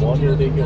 뭐하는 대교.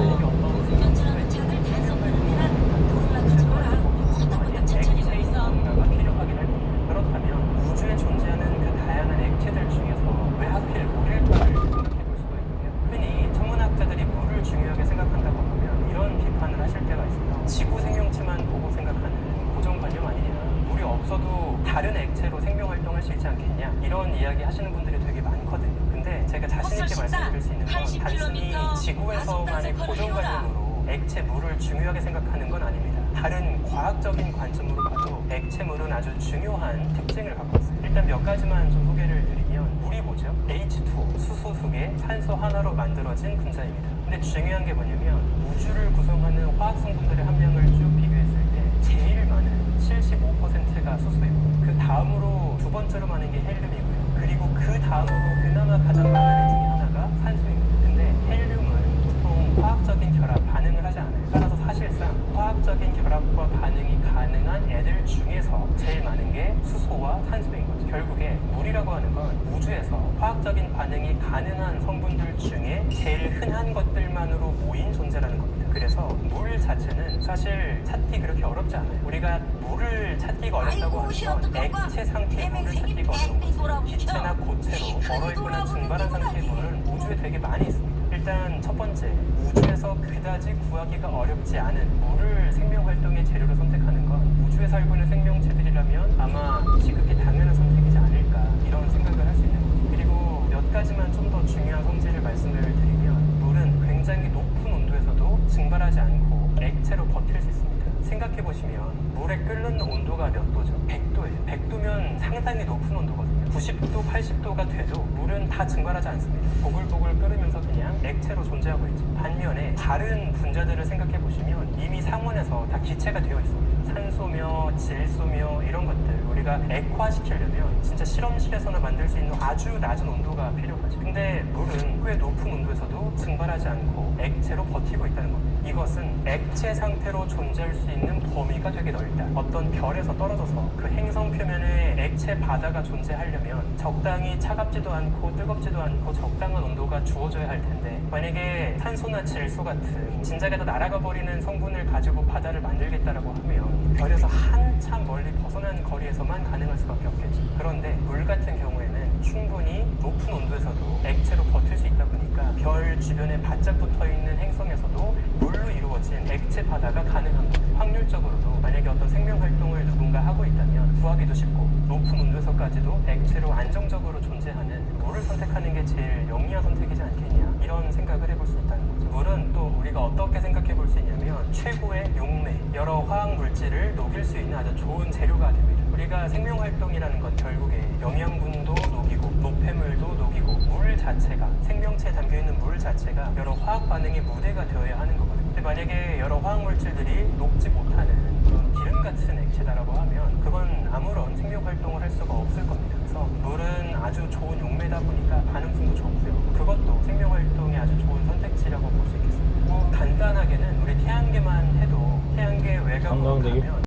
그렇다면 우주에 존재하는 그 다양한 액체들 중에서 왜 하필 물일까를 생각해 볼 수가 있는데요. 흔히 천문학자들이 물을 중요하게 생각한다고 하면 이런 비판을 하실 때가 있어요. 지구 생명체만 보고 생각하는 고정관념 아니냐. 물이 없어도 다른 액체로 생명 활동할 수 있지 않겠냐. 이런 이야기 하시는 분들이 되게 많거든요. 근데 제가 자신 있게 말씀드릴 수 있는 건 단순히 지구에서만의 고정관념으로 액체 물을 중요하게 생각하는 건 아닙니다. 다른 과학적인 관점으로 봐도 액체물은 아주 중요한 특징을 갖고 있어요. 일단 몇 가지만 좀 소개를 드리면 물이 뭐죠? H2O, 수소 2개, 산소 하나로 만들어진 분자입니다. 근데 중요한 게 뭐냐면 우주를 구성하는 화학 성분들의 함량을 쭉 비교했을 때 제일 많은 75%가 수소이고 그 다음으로 두 번째로 많은 게 헬륨이고요. 그리고 그 다음으로 그나마 가장 많은 애 중에 하나가 산소입니다. 근데 헬륨은 보통 화학적인 결합 반응을 하지 않아요. 따라서 사실상 화학적인 결합과 반응이 가능한 애들 중에서 제일 많은 게 수소와 산소인 거죠. 결국에 물이라고 하는 건 우주에서 화학적인 반응이 가능한 성분들 중에 제일 흔한 것들만으로 모인 존재라는 겁니다. 그래서 물 자체는 사실 찾기 그렇게 어렵지 않아요. 우리가 물을 찾기가 어렵다고 하는 건 액체 상태의 물을 찾기가 어려운 거죠. 기체나 고체로 얼어있거나 증발한 상태의 물은 우주에 되게 많이 있습니다. 일단 첫 번째, 우주에서 그다지 구하기가 어렵지 않은 물을 생명 활동의 재료로 선택하는 건 우주에 살고 있는 생명체들이라면 아마 지극히 당연한 선택이지 않을까 이런 생각을 할 수 있는 거죠. 그리고 몇 가지만 좀 더 중요한 성질을 말씀을 드리면 물은 굉장히 높은 온도에서도 증발하지 않고 액체로 버틸 수 있습니다. 생각해보시면 물에 끓는 온도가 몇 도죠? 100도예요. 100도면 상당히 높은 온도거든요. 90도, 80도가 돼도 물은 다 증발하지 않습니다. 보글보글 끓으면서 그냥 액체로 존재하고 있죠. 반면에 다른 분자들을 생각해보시면 이미 상온에서 다 기체가 되어 있습니다. 산소며 질소며 이런 것들 우리가 액화시키려면 진짜 실험실에서나 만들 수 있는 아주 낮은 온도가 필요하죠. 근데 물은 꽤 높은 온도에서도 증발하지 않고 액체로 버티고 있다는 겁니다. 이것은 액체 상태로 존재할 수 있는 범위가 되게 넓다. 어떤 별에서 떨어져서 그 행성 표면에 액체 바다가 존재하려면 적당히 차갑지도 않고 뜨겁지도 않고 적당한 온도가 주어져야 할 텐데 만약에 산소나 질소 같은 진작에 다 날아가 버리는 성분을 가지고 바다를 만들겠다라고 하면 별에서 한참 멀리 벗어난 거리에서만 가능할 수밖에 없겠죠. 그런데 물 같은 경우에는 충분히 높은 온도에서도 액체로 버틸 수 있다 보니까 별 주변에 바짝 붙어있는 행성에서도 물로 이루어진 액체 바다가 가능한 거예요. 확률적으로도 만약에 어떤 생명 활동을 누군가 하고 있다면 구하기도 쉽고 높은 온도에서까지도 액체로 안정적으로 존재하는 물을 선택하는 게 제일 영리한 선택이지 않겠냐 이런 생각을 해볼 수 있다는 거죠. 물은 또 우리가 어떻게 생각해 볼 수 있냐면 최고의 용매, 여러 화학 물질을 녹일 수 있는 아주 좋은 재료가 됩니다. 우리가 생명 활동이라는 건 결국에 영양분도 녹이고 노폐물도 녹이고 물 자체가 생명체에 담겨있는 물 자체가 여러 화학 반응의 무대가 되어야 하는 거거든요. 근데 만약에 여러 화학 물질들이 녹지 못하는 그런 기름 같은 액체다라고 하면 그건 아무런 생명 활동을 할 수가 없을 겁니다. 그래서 물은 아주 좋은 용매다 보니까 반응성도 좋고요. 그것도 생명 활동에 아주 좋은 선택지라고 볼 수 있겠습니다. 뭐 간단하게는 우리 태양계만 해도 태양계 외곽으로 가면